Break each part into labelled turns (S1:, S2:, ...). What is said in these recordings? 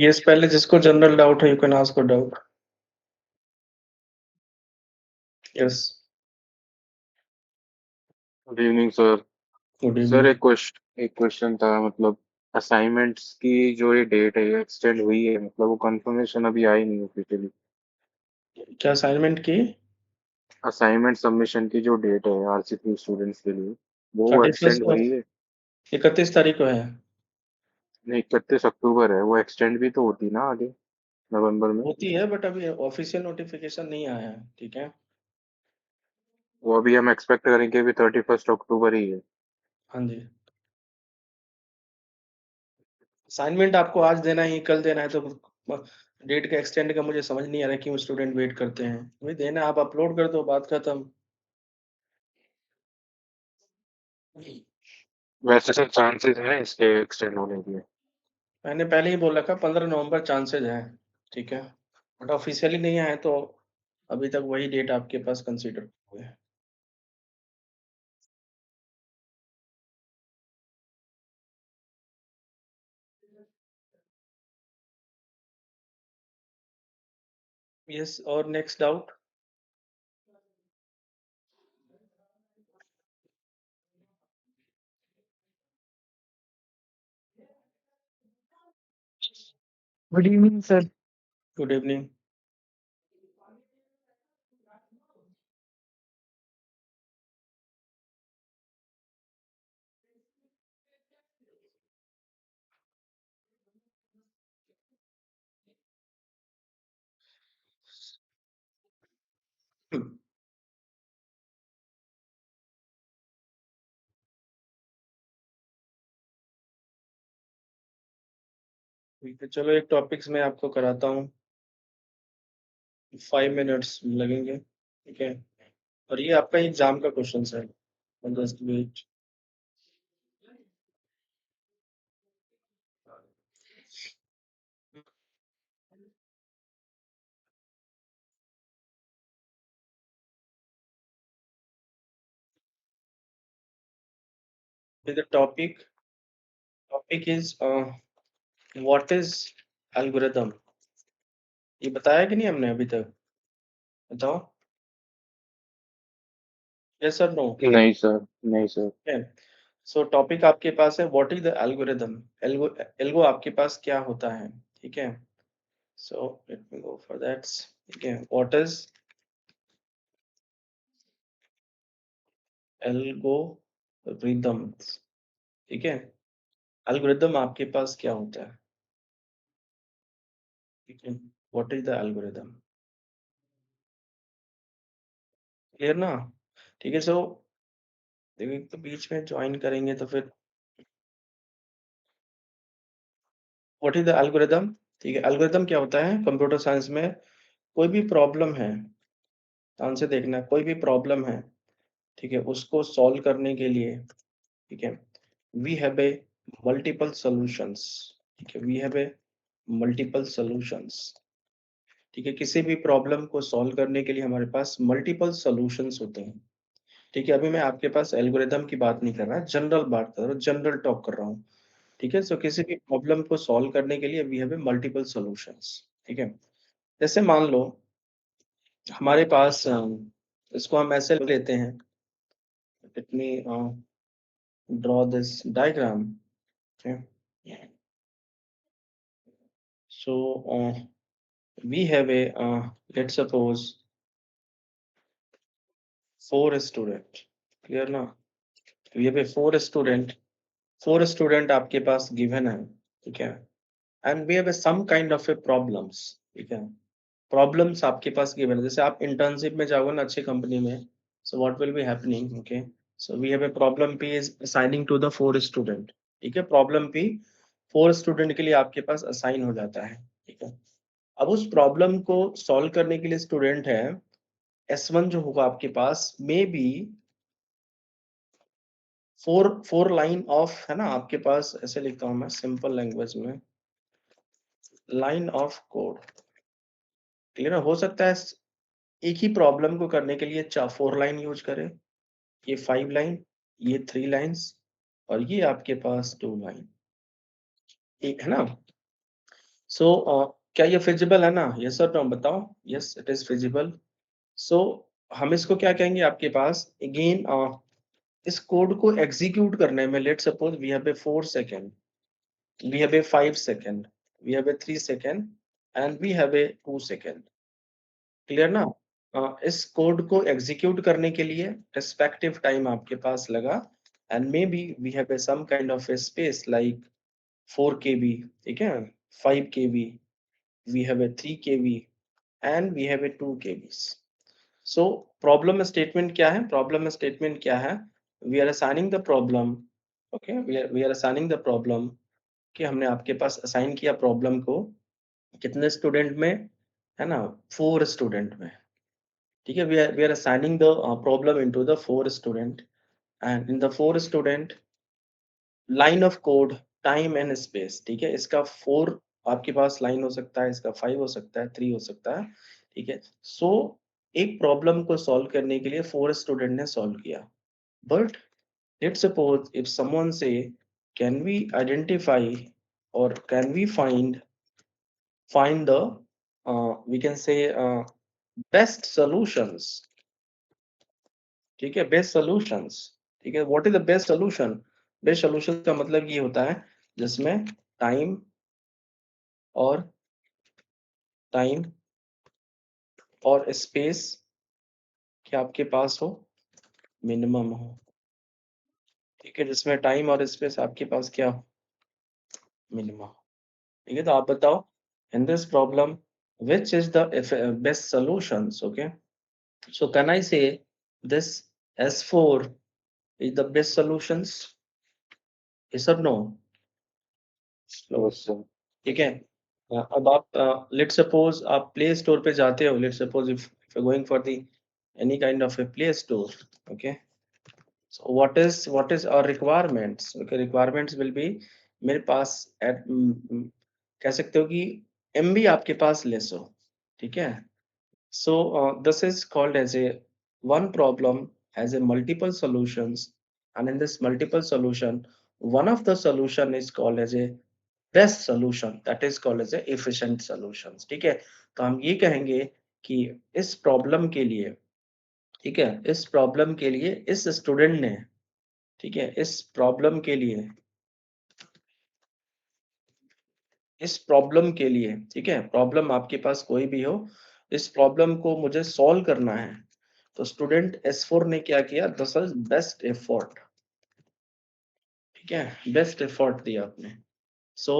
S1: Yes, पहले जिसको general doubt है, you can ask a doubt. Yes,
S2: good evening sir.
S1: Good
S2: sir
S1: evening.
S2: एक question था, मतलब असाइनमेंट्स की जो ये डेट है ये एक्सटेंड हुई है, मतलब वो कंफर्मेशन अभी आई नहीं ऑफिशियली।
S1: क्या असाइनमेंट की?
S2: असाइनमेंट सबमिशन की जो डेट है आरसीपी स्टूडेंट्स के लिए, वो एक्सटेंड
S1: 31st
S2: हुई
S1: ऑफ
S2: है।
S1: 31 तारीख को है।
S2: नहीं, 31 अक्टूबर है, वो एक्सटेंड भी तो होती ना आगे नवंबर में।
S1: होती है बट अभी ऑफिशियल नोटिफिकेशन नहीं आया है, ठीक है?
S2: वो अभी हम एक्सपेक्ट करेंगे अभी 31 अक्टूबर ही है।
S1: हाँ जी। असाइनमेंट आपको आज देना है, कल देना है, तो डेट का एक्सटेंड का मुझे समझ नहीं आ रहा है क्यों स्टूडेंट वेट करते हैं। वही देना है, आप अपलोड कर दो, बात खत्म।
S2: वैसे सर चांसेस हैं इसके एक्सटेंड होने के?
S1: मैंने पहले ही बोल रखा 15 नवंबर चांसेस है, ठीक है? बट ऑफिशियली नहीं आया तो अभी तक वही डेट आपके पास कंसीडर हुए है। यस, और next doubt?
S3: Good evening sir.
S1: Good evening. ठीक है, चलो एक टॉपिक्स मैं आपको कराता हूँ। 5 मिनट्स लगेंगे, ठीक है? और ये आपका एग्जाम का क्वेश्चन है। Just wait. The topic is what is algorithm? ये बताया कि नहीं हमने अभी तक? बताओ। यस और नो?
S2: नहीं सर, नहीं सर।
S1: है। सो टॉपिक आपके पास है what is the algorithm. Algo algo आपके पास क्या होता है, ठीक है? सो let me go for that. ठीक है, व्हाट इज एल्गोरिदम, ठीक है? एल्गोरिदम आपके पास क्या होता है, ठीक है? What is the algorithm? Clear ना? ठीक है, सो देखिए, तो बीच में ज्वाइन करेंगे तो फिर व्हाट इज द एल्गोरिदम, ठीक है? एल्गोरिदम क्या होता है कंप्यूटर साइंस में? कोई भी प्रॉब्लम है, ध्यान से देखना, कोई भी प्रॉब्लम है, ठीक है, उसको सॉल्व करने के लिए, ठीक है, we have a multiple solutions, ठीक है, we have a multiple solutions, ठीक है? किसी भी प्रॉब्लम को सॉल्व करने के लिए हमारे पास मल्टीपल सॉल्यूशंस होते हैं, ठीक है? अभी मैं आपके पास एल्गोरिदम की बात नहीं कर रहा, जनरल बात कर रहा हूँ, जनरल टॉक कर रहा हूँ, ठीक है? सो किसी भी प्रॉब्लम को सॉल्व करने के लिए we have a multiple solutions, ठीक है? जैसे मान लो हमारे पास इसको हम ऐसे लेते हैं, let me draw this diagram, okay? So we have a let's suppose 4 student, clear ना? we have a 4 student आपके पास given है, ठीक है? and we have a some kind of a problems, ठीक है? प्रॉब्लम्स आपके पास गिवन है, जैसे आप इंटर्नशिप में जाओगे ना अच्छी कंपनी में, so what will be happening, okay? So we have a problem P is assigning to the 4 student, ठीक है? प्रॉब्लम पी 4 स्टूडेंट के लिए आपके पास असाइन हो जाता है, ठीक है? अब उस प्रॉब्लम को सॉल्व करने के लिए स्टूडेंट है S1 जो होगा आपके पास may be four four line of, है ना? आपके पास ऐसे लिखता हूं मैं सिंपल लैंग्वेज में, लाइन ऑफ कोड, क्लियर? हो सकता है एक ही प्रॉब्लम को करने के लिए 4 लाइन यूज करें, ये 5 लाइन, ये 3 लाइन्स और ये आपके पास 2 लाइन, एक है ना? सो क्या ये फिजिबल है ना? यस और नो बताओ? Yes, it is feasible. So हम इसको क्या कहेंगे आपके पास अगेन, इस कोड को एग्जीक्यूट करने में, let's suppose we have a 4 second, we have a 5 second, we have a 3 second and we have a 2 second. Clear ना? इस कोड को एग्जीक्यूट करने के लिए रिस्पेक्टिव टाइम आपके पास लगा and may be we have a some kind of a space like 4 KB, ठीक है, 5 KB, we have a 3 KB and we have a 2 KBs. So problem statement क्या है? प्रॉब्लम स्टेटमेंट क्या है? We are assigning the problem, okay, we are assigning the problem कि हमने आपके पास assign किया प्रॉब्लम को कितने स्टूडेंट में, है ना? 4 स्टूडेंट में। ठीक है, we are assigning the problem into the 4 student, and in the 4 student line of code, time and space। ठीक है, इसका 4 आपके पास लाइन हो सकता है, इसका 5 हो सकता है, 3 हो सकता है। ठीक है, सो एक प्रॉब्लम को सॉल्व करने के लिए 4 स्टूडेंट ने सॉल्व किया। But let's suppose if someone say can we identify or can we find the we can say best solutions। ठीक है, बेस्ट सॉल्यूशंस। ठीक है, what is the best solution? Best solution का मतलब ये होता है जिसमें टाइम और टाइम और स्पेस क्या आपके पास हो, मिनिमम हो। ठीक है, जिसमें टाइम और स्पेस आपके पास क्या हो, मिनिमम। ठीक है, तो आप बताओ in this problem which is the best solutions? Okay, so can I say this S4 is the best solutions? Yes or no?
S2: अवश्य।
S1: ठीक है, अब आप लेट्स सपोज आप प्ले स्टोर पे जाते हो, let's suppose if you going for the any kind of a play store, okay, so what is our requirements? Okay, requirements will be मेरे पास एट कह सकते हो कि एमबी आपके पास लेस हो। ठीक है, so this is called as a one problem has a multiple solutions, and in this multiple solution one of the solution is called as a best solution, that is called as efficient solutions. ठीक है, तो हम ये कहेंगे कि इस problem के लिए, ठीक है, इस प्रॉब्लम के लिए इस स्टूडेंट ने, ठीक है, इस प्रॉब्लम के लिए, इस प्रॉब्लम के लिए, ठीक है, प्रॉब्लम आपके पास कोई भी हो, इस प्रॉब्लम को मुझे सॉल्व करना है, तो स्टूडेंट S4 ने क्या किया? This is best effort. ठीक है, बेस्ट एफर्ट दिया आपने। सो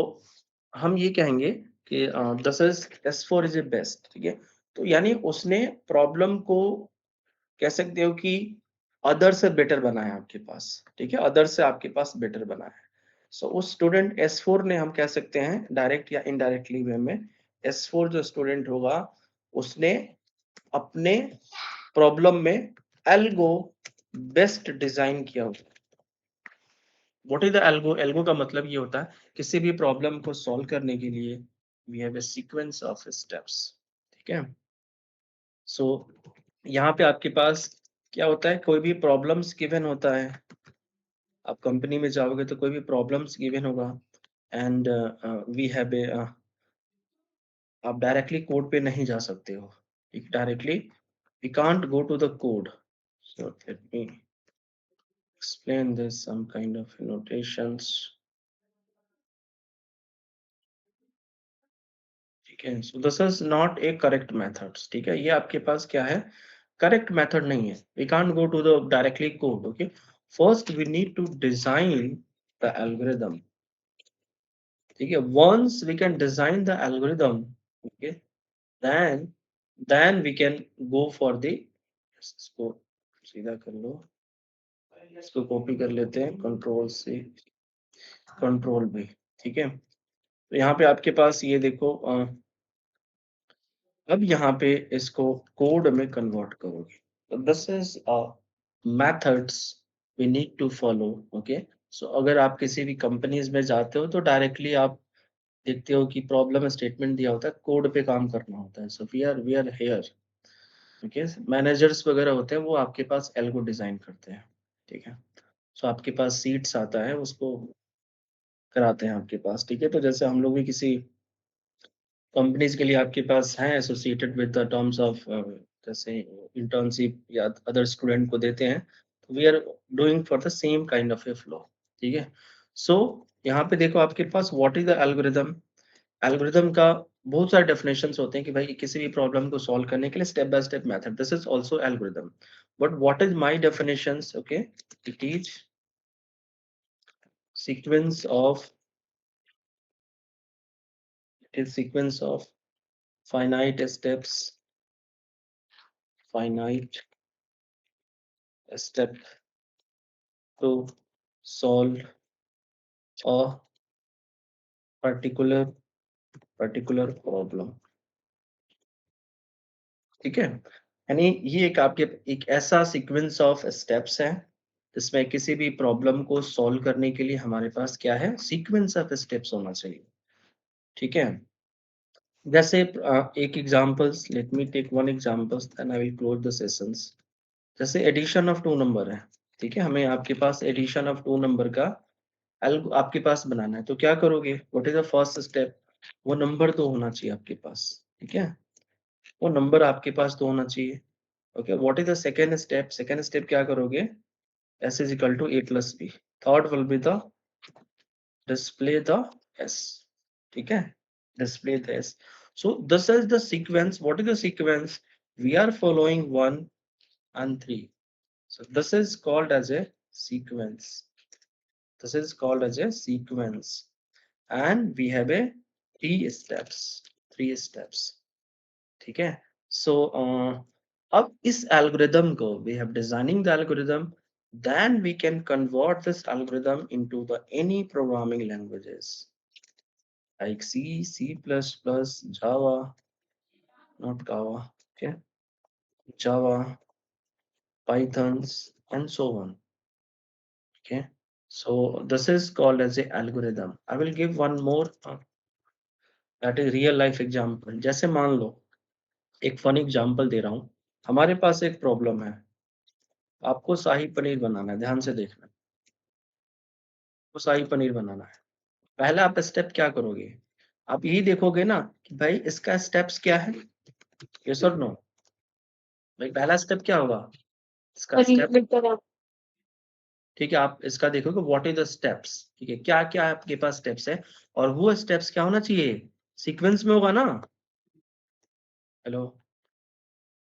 S1: हम ये कहेंगे कि this is S4 is a best. ठीक है, तो यानी उसने प्रॉब्लम को कह सकते हो कि अदर से बेटर बनाया आपके पास। ठीक है, अदर से आपके पास बेटर बनाया। सो उस स्टूडेंट S4 ने, हम कह सकते हैं डायरेक्ट या इनडायरेक्टली वे में, S4 जो स्टूडेंट होगा उसने अपने प्रॉब्लम में एल्गो बेस्ट डिजाइन किया होगा। What is the algo? Algo का मतलब ये होता है किसी भी प्रॉब्लम को सॉल्व करने के लिए we have a sequence of steps. ठीक है, सो यहाँ पे आपके पास क्या होता है, कोई भी प्रॉब्लम्स गिवन होता है, आप कंपनी में जाओगे तो कोई भी प्रॉब्लम्स गिवन होगा एंड वी हैव ए, आप डायरेक्टली कोड पे नहीं जा सकते हो। Directly we can't go to the code, so let me explain this some kind of notations। ठीक है, so this is not a correct methods. ठीक है, ये आपके पास क्या है, करेक्ट मेथड नहीं है। We can't go to the directly code. Okay, first we need to design the algorithm. ठीक है, once we can design the algorithm, okay, then we can go for the, इसको सीधा कर लो, इसको कॉपी कर लेते हैं कंट्रोल से कंट्रोल भी। ठीक है, तो यहाँ पे आपके पास ये देखो, अब यहाँ पे इसको कोड में कन्वर्ट करोगे, तो this is methods we need to follow. Okay, so अगर आप किसी भी कंपनीज में जाते हो तो डायरेक्टली आप देखते हो कि प्रॉब्लम स्टेटमेंट दिया होता है, कोड पे काम करना होता है। So we are here. Okay, managers वगैरह होते हैं वो आपके पास एल्गो डिजाइन करते हैं। ठीक है, सो आपके पास सीट्स आता है, उसको कराते हैं आपके पास। ठीक है, तो जैसे हम लोग भी किसी कंपनीज के लिए आपके पास हैं associated with the terms of जैसे इंटर्नशिप या अदर स्टूडेंट को देते हैं, तो we are doing for the same kind of a flow. ठीक है, सो यहाँ पे देखो आपके पास what is the algorithm. Algorithm का बहुत सारे डेफिनेशंस होते हैं कि भाई किसी भी प्रॉब्लम को सॉल्व करने के लिए step by step method, this is also algorithm. But what is my definitions? Okay, it is sequence of finite steps, finite step to solve a particular problem। ठीक है, यानी ये एक आपके एक ऐसा सीक्वेंस ऑफ स्टेप्स है जिसमें किसी भी प्रॉब्लम को सॉल्व करने के लिए हमारे पास क्या है, सीक्वेंस ऑफ स्टेप्स होना चाहिए। ठीक है, जैसे एक examples, let me take one examples then I will close the sessions. जैसे एडिशन ऑफ टू नंबर है, ठीक है, हमें आपके पास एडिशन ऑफ टू नंबर का आपके पास बनाना है, तो क्या करोगे, what is the first step? वो नंबर तो होना चाहिए आपके पास। ठीक है, वो नंबर आपके पास तो होना चाहिए। Okay, what is the second step? Second step क्या करोगे, s is equal to a plus B. Third will be the display the s। ठीक है, display the s। So this is the sequence. What is the sequence? We are following 1 and 3. So this is called as a sequence. This is called as a sequence, and we have a 3 steps, 3 steps। ठीक है, so अब इस algorithm को we have designing the algorithm, then we can convert this algorithm into the any programming languages like C, C++, Java, not Java, okay, Java, Pythons, and so on। Okay, so this is called as a algorithm। I will give one more that is real life example। जैसे मान लो एक fun example दे रहा हूँ, हमारे पास एक problem है, आपको शाही पनीर बनाना है, ध्यान से देखना, आपको शाही पनीर बनाना है। पहला आप स्टेप क्या करोगे, आप यही देखोगे ना कि भाई इसका स्टेप्स क्या है, यस और नो। भाई पहला स्टेप क्या होगा, इसका स्टेप। ठीक है, आप इसका देखोगे व्हाट इज द स्टेप्स। ठीक है, क्या क्या आपके पास स्टेप्स है, और वो स्टेप्स क्या होना चाहिए, सीक्वेंस में होगा ना। Hello,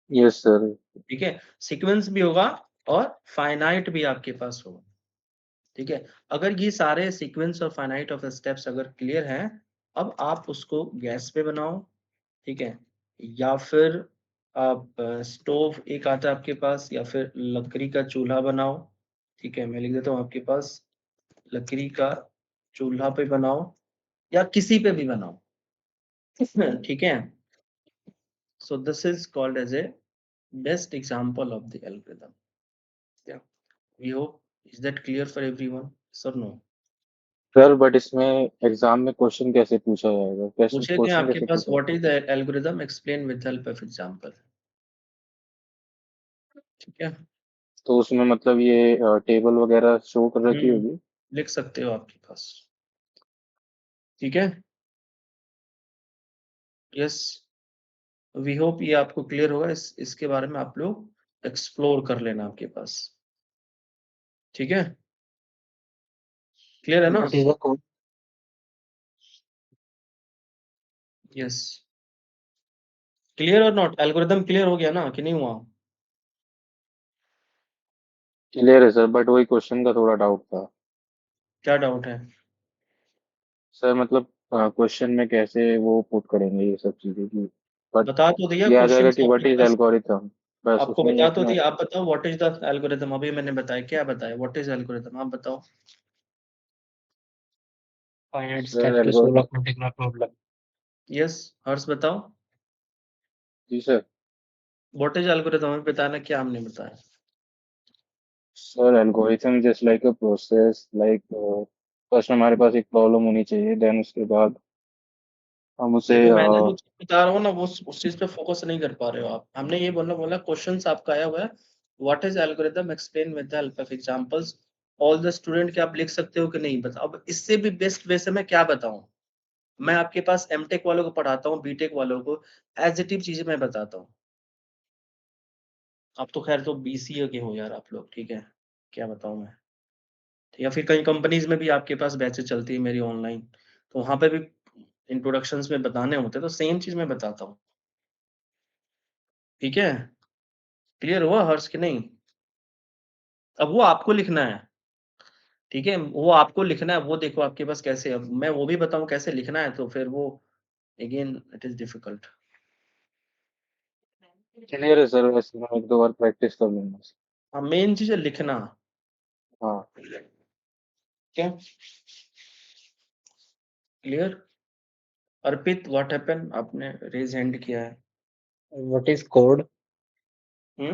S2: yes sir.
S1: ठीक है, सीक्वेंस भी होगा और फाइनाइट भी आपके पास होगा। ठीक है, अगर ये सारे सीक्वेंस और फाइनाइट ऑफ स्टेप्स अगर क्लियर हैं, अब आप उसको गैस पे बनाओ। ठीक है, या फिर आप स्टोव एक आता है आपके पास, या फिर लकड़ी का चूल्हा बनाओ। ठीक है, मैं लिख देता हूँ आपके पास, लकड़ी का चूल्हा पे बनाओ या किसी पे भी बनाओ। ठीक है, so this is called as a best example of the algorithm। Yeah, we hope, is that clear for everyone, yes or no?
S2: Sir but इसमें एग्जाम में क्वेश्चन कैसे पूछा जाएगा, क्वेश्चन
S1: पूछे गए
S2: क्वेश्चन
S1: आपके
S2: कैसे
S1: पास
S2: पूछा
S1: व्हाट
S2: जाएगा?
S1: Is the algorithm, explain with help of example. ठीक है,
S2: तो उसमें मतलब ये टेबल वगैरह शो कर रखी होगी।
S1: लिख सकते हो आपके पास। ठीक है, यस, वी होप ये आपको क्लियर होगा। इसके बारे में आप लोग एक्सप्लोर कर लेना आपके पास। ठीक है, क्लियर है ना?
S3: What is the code?
S1: Yes, clear और नॉट, एल्गोरिदम क्लियर हो गया ना कि नहीं हुआ?
S2: क्लियर है सर, बट वही क्वेश्चन का थोड़ा डाउट था।
S1: क्या डाउट है?
S2: सर मतलब क्वेश्चन में कैसे वो पुट करेंगे ये सब चीजें की, बट
S1: बता तो दिया
S2: ये आ जाएगा
S1: क्वेश्चंस
S2: कि
S1: आपके
S2: व्हाट इज
S1: पास,
S2: एल्गोरिथम, बस
S1: आपको
S2: उसमें
S1: बता तो
S2: इतना।
S1: दिया। आप बताओ व्हाट इज द एल्गोरिदम, अभी मैंने बताया, क्या बताया, व्हाट इज एल्गोरिदम, आप बताओ।
S3: Finite
S2: sir
S3: steps to solve
S2: algorithm.
S3: a particular problem.
S1: Yes, Harsh बताओ
S2: जी सर।
S1: व्हाट इज एल्गोरिदम, हमें बताना क्या हमने बताया।
S2: Sir algorithm just like a process, like first हमारे पास एक प्रॉब्लम होनी चाहिए, देन उसके बाद हम उसे
S1: देखो मैंने जो चीज बता रहा हूँ ना, वो उस चीज पे फोकस नहीं कर पा रहे हो आप। हमने ये बोला बोला क्वेश्चंस आपका आया हुआ है, what is algorithm, explain with the help of examples. All the student, क्या आप लिख सकते हो कि नहीं, बताओ। अब इससे भी बेस्ट वे से मैं क्या बताऊं, मैं आपके पास एमटेक वालों को पढ़ाता हूँ, बीटेक वालों को, एज़ इट इज़ चीज़ें मैं बताता हूँ। आप तो ख़ैर तो बीसीए के हो यार आप लोग, ठीक है? क्या बताऊँ मैं? या फिर कई कंपनीज़ में भी आपके पास बैचेज़ चलती है मेरी ऑनलाइन, तो वहाँ पे भी इंट्रोडक्शंस में बताने होते हैं, तो सेम चीज़ मैं बताता हूँ। ठीक है? क्लियर हुआ हर्ष कि नहीं? अब वो आपको लिखना है, ठीक है? वो आपको लिखना है, वो देखो आपके पास कैसे अब मैं वो भी बताऊँ कैसे लिखना है, तो फिर वो again it is difficult.
S2: Clear है सर, वैसे मैं 1-2 बार प्रैक्टिस कर लूँगा।
S1: हाँ, मेन चीज़ है लिखना,
S2: हाँ,
S1: ठीक है? क्लियर? Arpit what happened? आपने रेज़ हैंड किया है।
S3: What is code?
S1: Hmm?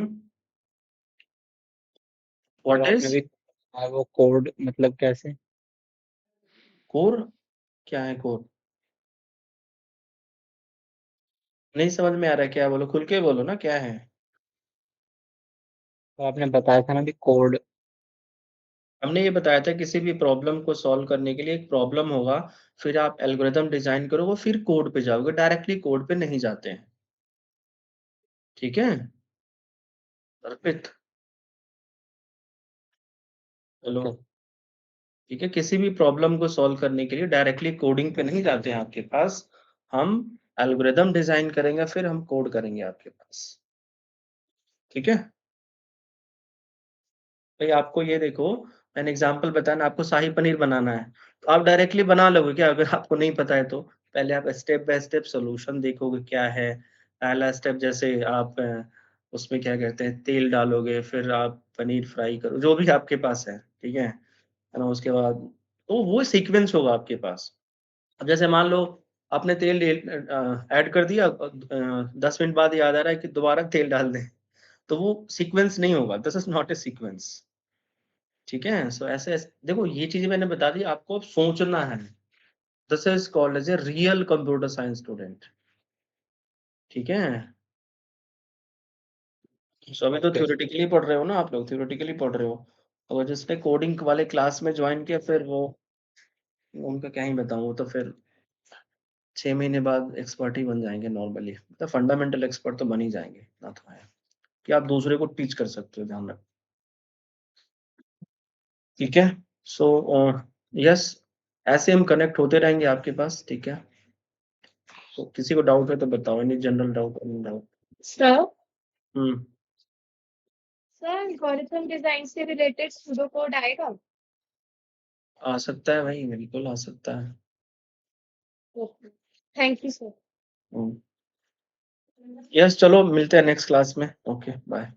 S3: Sir
S1: what
S3: आपने
S1: इज़
S3: भी वो कोड मतलब कैसे?
S1: कोर? क्या है कोर? नहीं समझ में आ रहा है, क्या बोलो? खुल के बोलो ना, क्या है?
S3: तो आपने बताया था ना भी कोड।
S1: हमने ये बताया था किसी भी प्रॉब्लम को सॉल्व करने के लिए एक प्रॉब्लम होगा, फिर आप एल्गोरिथम डिज़ाइन करोगे, फिर कोड पे जाओगे, डायरेक्टली कोड पे नहीं जाते हैं। ठीक है? अर्पित, हेलो।
S3: ओके।
S1: ठीक है? किसी भी प्रॉब्लम को सॉल्व करने के लिए डायरेक्टली कोडिंग पे नहीं जाते हैं आपके पास। हम एल्गोरिथम डिज़ाइन करेंगे, फिर हम कोड करेंगे आपके पास। ठीक है? भई आपको ये देखो, मैंने एग्ज़ाम्पल बताया ना, आपको शाही पनीर बनाना है, तो आप डायरेक्टली बना लोगे क्या अगर आपको नहीं पता है तो? पहले आप स्टेप बाय स्टेप सॉल्यूशन देखोगे क्या है, पहला स्टेप जैसे आप उसमें क्या कहते हैं तेल डालोगे, फिर आप पनीर फ्राई करो, जो भी आपके पास है, ठीक है? है ना? उसके बाद तो वो सीक्वेंस होगा आपके पास। अब जैसे मान लो आपने तेल ऐड कर दिया 10 मिनट बाद याद आ रहा है कि दोबारा तेल डाल दें, तो वो सीक्वेंस नहीं होगा, this is not a sequence. ठीक है? सो ऐसे-ऐसे देखो ये चीज़ें मैंने बता दी, आपको अब सोचना है। This is called as a real computer science student. ठीक है? सो अभी तो
S3: ओके।
S1: थ्योरेटिकली पढ़ रहे हो ना आप लोग, थ्योरेटिकली पढ़ रहे हो। और जिसने कोडिंग वाले क्लास में जॉइन किया फिर वो उनका क्या ही बताऊँ, वो तो फिर 6 महीने बाद एक्सपर्ट ही बन जाएँगे नॉर्मली। मतलब फंडामेंटल एक्सपर्ट तो बन ही जाएँगे, इतना तो है। कि आप दूसरे को टीच कर सकते हो, ध्यान रखना। ठीक है? सो यस, ऐसे हम कनेक्ट होते रहेंगे आपके पास, ठीक है? तो किसी को डाउट है तो बताओ, any general doubt, any doubt?
S4: Sir
S1: हुँ।
S4: सर एल्गोरिथम डिजाइन से रिलेटेड सूडो कोड आएगा?
S1: आ सकता है भाई, बिल्कुल आ सकता है।
S4: Okay, thank you sir.
S1: हुँ। यस, चलो मिलते हैं नेक्स्ट क्लास में। Okay, bye.